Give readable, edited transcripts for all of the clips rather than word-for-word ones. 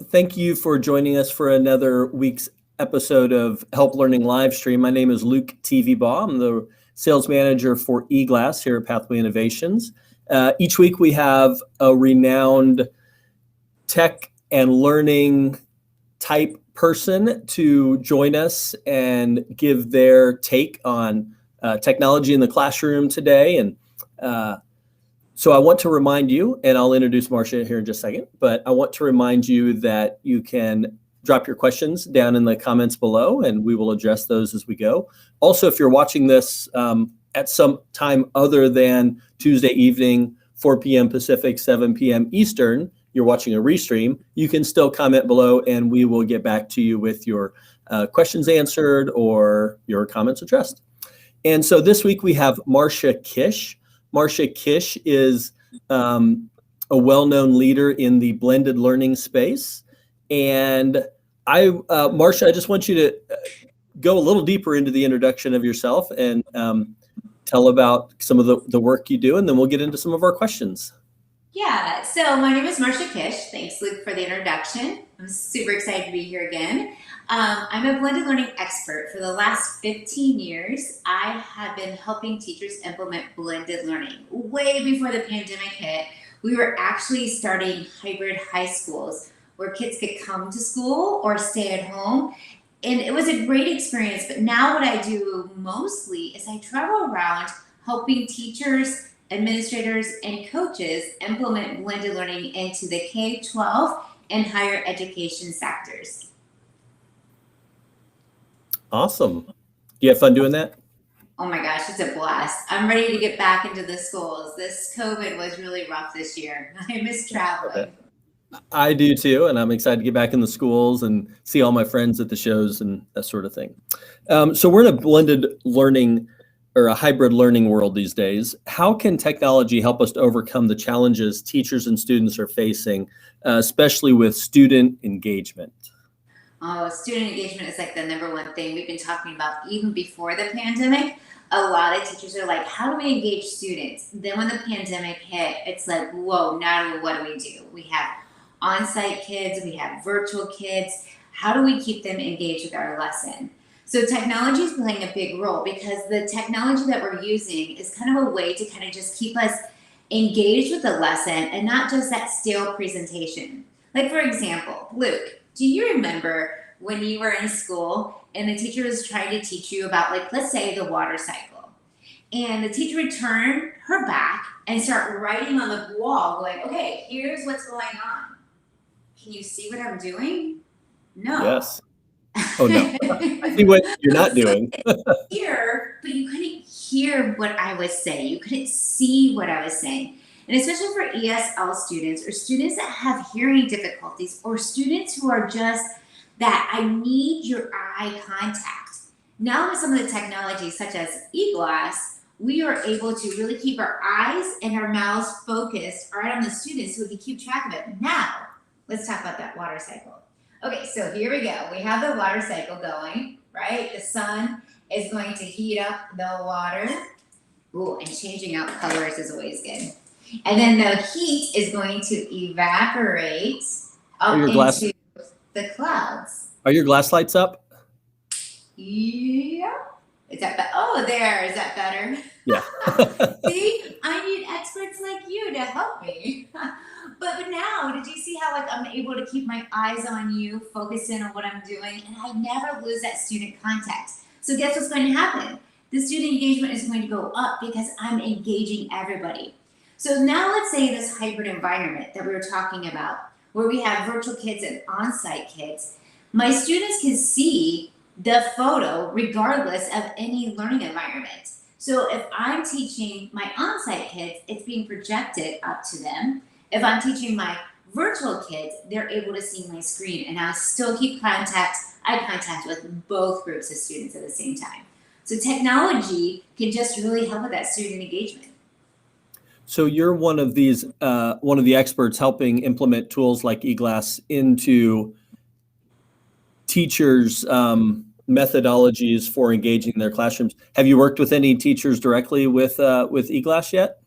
Thank you for joining us for another week's episode of Help Learning Livestream. My name is Luke TV-Baugh. I'm the sales manager for EClass here at Pathway Innovations. Each week we have a renowned tech and learning type person to join us and give their take on technology in the classroom today. And so I want to remind you, and I'll introduce Marcia here in just a second, but I want to remind you that you can drop your questions down in the comments below and we will address those as we go. Also, if you're watching this at some time other than Tuesday evening, 4 p.m. Pacific, 7 p.m. Eastern, you're watching a restream, you can still comment below and we will get back to you with your questions answered or your comments addressed. And so this week we have Marcia Kish. Marcia Kish is a well-known leader in the blended learning space. And Marcia, I just want you to go a little deeper into the introduction of yourself and tell about some of the work you do, and then we'll get into some of our questions. Yeah, so my name is Marcia Kish. Thanks, Luke, for the introduction. I'm super excited to be here again. I'm a blended learning expert. For the last 15 years, I have been helping teachers implement blended learning. Way before the pandemic hit, we were actually starting hybrid high schools where kids could come to school or stay at home. And it was a great experience. But now what I do mostly is I travel around helping teachers, administrators, and coaches implement blended learning into the K-12 and higher education sectors. Awesome. Do you have fun doing that? Oh my gosh, it's a blast. I'm ready to get back into the schools. This COVID was really rough this year. I miss traveling. I do too, and I'm excited to get back in the schools and see all my friends at the shows and that sort of thing. So we're in a blended learning or a hybrid learning world these days. How can technology help us to overcome the challenges teachers and students are facing, especially with student engagement? Oh, student engagement is like the number one thing we've been talking about even before the pandemic. A lot of teachers are like, how do we engage students? Then when the pandemic hit, it's like, whoa, now what do we do? We have on-site kids, we have virtual kids. How do we keep them engaged with our lesson? So technology is playing a big role because the technology that we're using is kind of a way to kind of just keep us engaged with the lesson and not just that stale presentation. Like for example, Luke, do you remember when you were in school and the teacher was trying to teach you about, like, let's say the water cycle, and the teacher would turn her back and start writing on the wall going, okay, here's what's going on. Can you see what I'm doing? No. Yes. Oh no, I see what you're not doing. Here, but you couldn't hear what I was saying. You couldn't see what I was saying. And especially for ESL students or students that have hearing difficulties or students who are just that I need your eye contact. Now with some of the technologies such as EClass, we are able to really keep our eyes and our mouths focused right on the students so we can keep track of it. Now, let's talk about that water cycle. Okay, so here we go. We have the water cycle going, right? The sun is going to heat up the water. Ooh, and changing out colors is always good. And then the heat is going to evaporate up into the clouds. Are your glass lights up? Yeah. Is that oh, there. Is that better? Yeah. See, I need experts like you to help me. But now, did you see how like I'm able to keep my eyes on you, focus in on what I'm doing, and I never lose that student contact. So guess what's going to happen? The student engagement is going to go up because I'm engaging everybody. So now let's say this hybrid environment that we were talking about, where we have virtual kids and on-site kids, my students can see the photo regardless of any learning environment. So if I'm teaching my on-site kids, it's being projected up to them. If I'm teaching my virtual kids, they're able to see my screen and I'll still keep eye contact with both groups of students at the same time. So technology can just really help with that student engagement. So you're one of the experts helping implement tools like EClass into teachers' methodologies for engaging their classrooms. Have you worked with any teachers directly with EClass yet?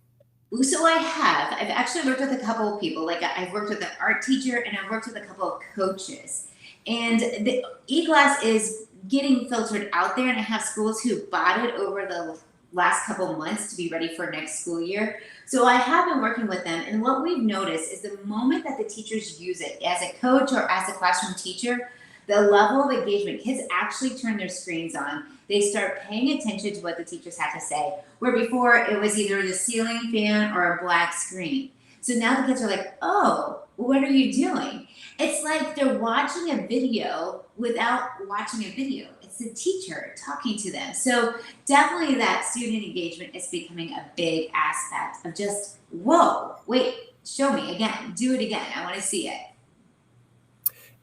So I've actually worked with a couple of people. Like I've worked with an art teacher and I've worked with a couple of coaches. And the EClass is getting filtered out there, and I have schools who bought it over the last couple of months to be ready for next school year. So I have been working with them, and what we've noticed is the moment that the teachers use it as a coach or as a classroom teacher, the level of engagement, kids actually turn their screens on. They start paying attention to what the teachers have to say, where before it was either the ceiling fan or a black screen. So now the kids are like, oh, what are you doing? It's like they're watching a video without watching a video. It's the teacher talking to them. So definitely that student engagement is becoming a big aspect of just, whoa, wait, show me again, do it again. I want to see it.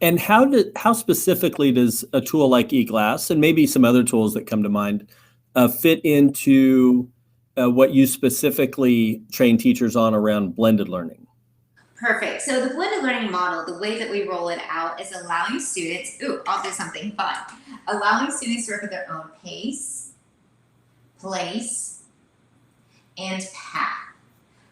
And how specifically does a tool like EClass, and maybe some other tools that come to mind, fit into what you specifically train teachers on around blended learning? Perfect. So the blended learning model, the way that we roll it out is allowing students, I'll do something fun. Allowing students to work at their own pace, place, and path.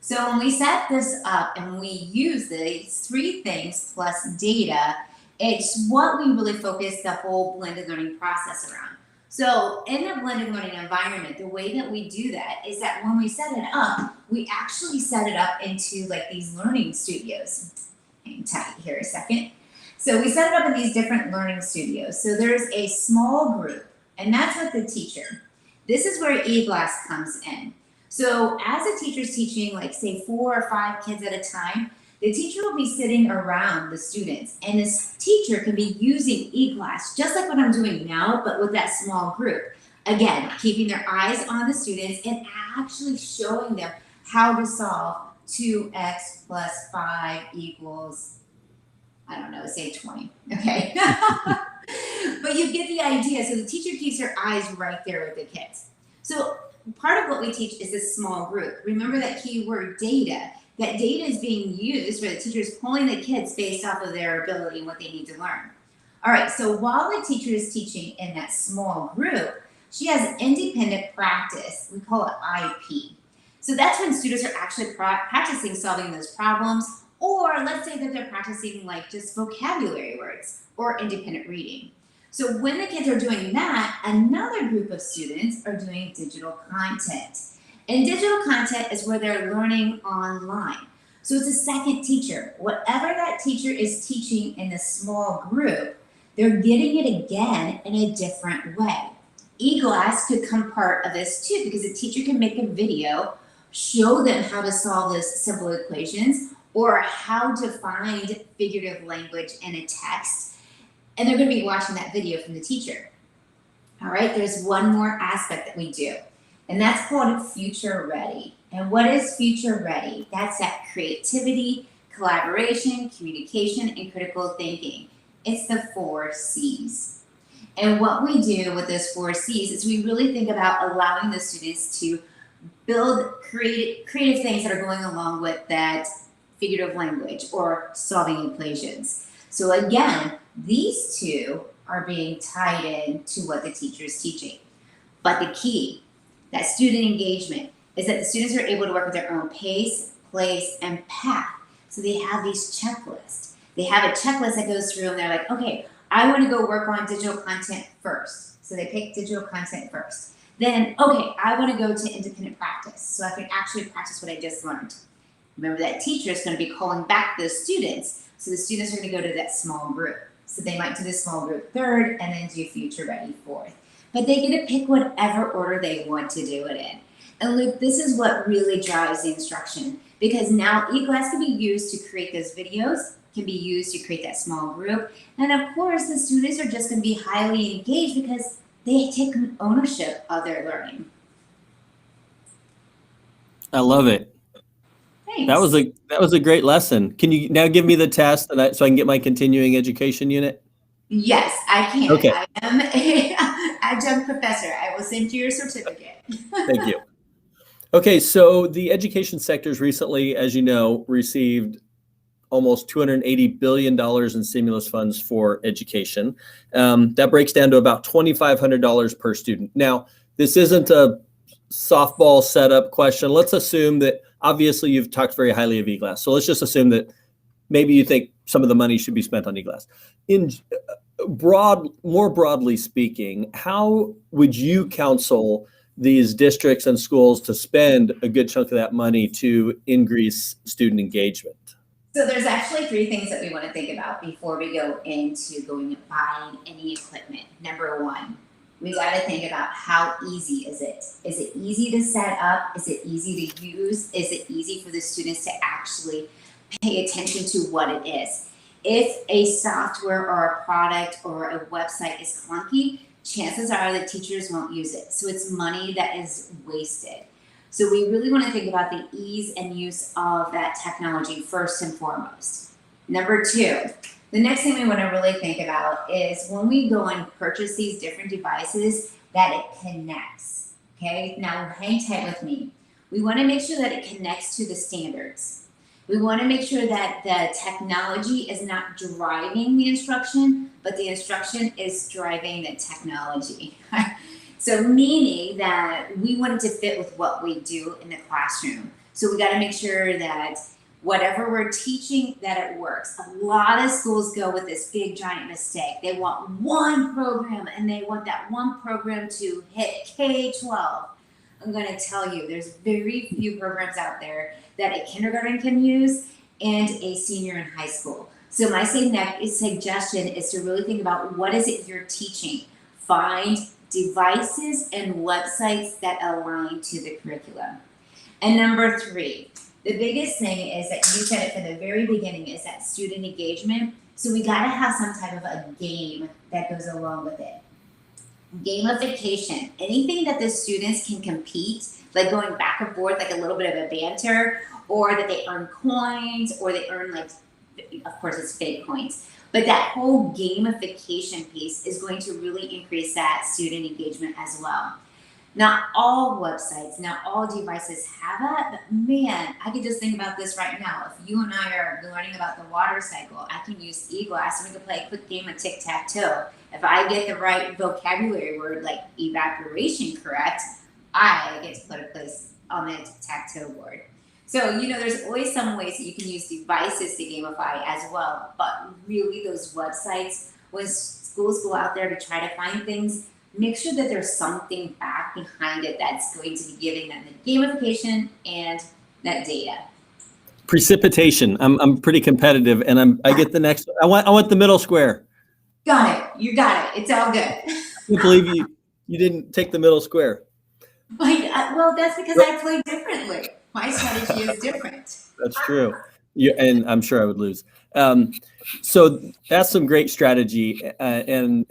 So when we set this up and we use these three things plus data, it's what we really focus the whole blended learning process around. So in a blended learning environment, the way that we do that is that when we set it up, we actually set it up into like these learning studios. Hang tight here a second. So we set it up in these different learning studios. So there's a small group, and that's with the teacher. This is where EClass comes in. So as a teacher's teaching, like say 4 or 5 kids at a time, the teacher will be sitting around the students, and this teacher can be using EClass just like what I'm doing now, but with that small group. Again, keeping their eyes on the students and actually showing them how to solve 2x plus 5 equals, I don't know, say 20, okay? But you get the idea. So the teacher keeps her eyes right there with the kids. So part of what we teach is this small group. Remember that keyword data. That data is being used where the teacher is pulling the kids based off of their ability and what they need to learn. All right, so while the teacher is teaching in that small group, she has independent practice. We call it IP. So that's when students are actually practicing solving those problems, or let's say that they're practicing like just vocabulary words or independent reading. So when the kids are doing that, another group of students are doing digital content. And digital content is where they're learning online. So it's a second teacher. Whatever that teacher is teaching in a small group, they're getting it again in a different way. EClass could come part of this too, because the teacher can make a video, show them how to solve those simple equations or how to find figurative language in a text. And they're going to be watching that video from the teacher. All right, there's one more aspect that we do. And that's called future ready. And what is future ready? That's that creativity, collaboration, communication, and critical thinking. It's the 4 C's. And what we do with those 4 C's is we really think about allowing the students to build creative things that are going along with that figurative language or solving equations. So again, these two are being tied in to what the teacher is teaching. But the key, that student engagement, is that the students are able to work with their own pace, place, and path. So they have these checklists. They have a checklist that goes through and they're like, okay, I want to go work on digital content first. So they pick digital content first. Then, okay, I want to go to independent practice so I can actually practice what I just learned. Remember that teacher is going to be calling back those students. So the students are going to go to that small group. So they might do the small group third and then do future ready fourth. But they get to pick whatever order they want to do it in. And Luke, this is what really drives the instruction, because now EClass can be used to create those videos, can be used to create that small group. And of course, the students are just going to be highly engaged because they take ownership of their learning. I love it. Thanks. That was a great lesson. Can you now give me the test so I can get my continuing education unit? Yes, I can. Okay. I am an adjunct professor. I will send you your certificate. Thank you. Okay, so the education sectors recently, as you know, received almost $280 billion in stimulus funds for education. That breaks down to about $2,500 per student. Now, this isn't a softball setup question. Let's assume that obviously you've talked very highly of EClass. So let's just assume that maybe you think some of the money should be spent on EClass. More broadly speaking, how would you counsel these districts and schools to spend a good chunk of that money to increase student engagement? So there's actually 3 things that we want to think about before we go into going and buying any equipment. Number 1, we got to think about how easy is it? Is it easy to set up? Is it easy to use? Is it easy for the students to actually pay attention to what it is? If a software or a product or a website is clunky, chances are the teachers won't use it. So it's money that is wasted. So we really want to think about the ease and use of that technology first and foremost. Number 2, the next thing we want to really think about is when we go and purchase these different devices, that it connects. Okay, now hang tight with me. We want to make sure that it connects to the standards. We want to make sure that the technology is not driving the instruction, but the instruction is driving the technology. So meaning that we want it to fit with what we do in the classroom. So we got to make sure that whatever we're teaching, that it works. A lot of schools go with this big giant mistake. They want one program and they want that one program to hit K-12. I'm going to tell you, there's very few programs out there that a kindergarten can use and a senior in high school. So my suggestion is to really think about what is it you're teaching. Find devices and websites that align to the curriculum. And number 3, the biggest thing is that you said it from the very beginning is that student engagement. So we got to have some type of a game that goes along with it. Gamification, anything that the students can compete, like going back and forth, like a little bit of a banter, or that they earn coins, or they earn, like, of course it's fake coins. But that whole gamification piece is going to really increase that student engagement as well. Not all websites, not all devices have that, but man, I could just think about this right now. If you and I are learning about the water cycle, I can use EClass and we can play a quick game of tic-tac-toe. If I get the right vocabulary word like evaporation correct, I get to put a place on the tic-tac-toe board. So, there's always some ways that you can use devices to gamify as well. But really those websites, when schools go out there to try to find things, make sure that there's something back behind it that's going to be giving them the gamification and that data. Precipitation. I'm pretty competitive, and I get the next. I want the middle square. Got it. You got it. It's all good. I can't believe you didn't take the middle square. Well, that's because I play differently. My strategy is different. That's true. And I'm sure I would lose. So that's some great strategy, and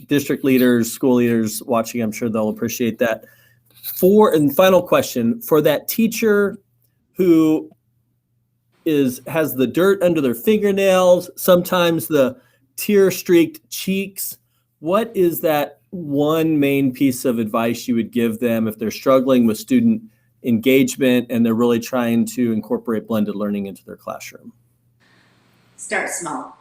district leaders, school leaders watching, I'm sure they'll appreciate that. And final question, for that teacher who has the dirt under their fingernails, sometimes the tear-streaked cheeks, what is that one main piece of advice you would give them if they're struggling with student engagement and they're really trying to incorporate blended learning into their classroom? Start small.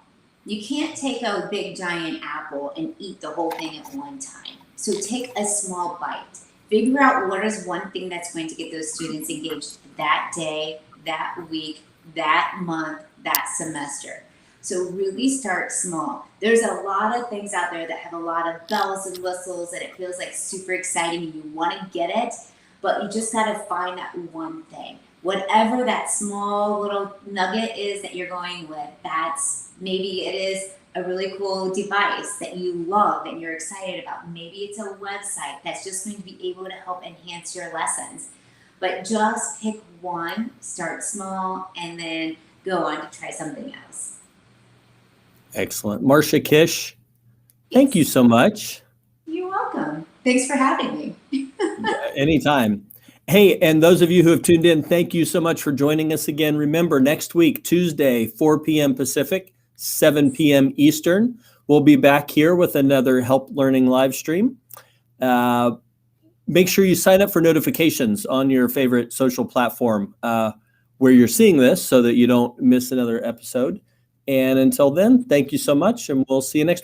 You can't take a big giant apple and eat the whole thing at one time. So take a small bite. Figure out what is one thing that's going to get those students engaged that day, that week, that month, that semester. So really start small. There's a lot of things out there that have a lot of bells and whistles and it feels like super exciting and you want to get it, but you just got to find that one thing. Whatever that small little nugget is that you're going with, maybe it is a really cool device that you love and you're excited about. Maybe it's a website that's just going to be able to help enhance your lessons. But just pick one, start small, and then go on to try something else. Excellent. Marcia Kish, thank you so much. You're welcome. Thanks for having me. Anytime. Hey, and those of you who have tuned in, thank you so much for joining us again. Remember, next week, Tuesday, 4 p.m. Pacific, 7 p.m. Eastern, we'll be back here with another Help Learning live stream. Make sure you sign up for notifications on your favorite social platform where you're seeing this so that you don't miss another episode. And until then, thank you so much, and we'll see you next week.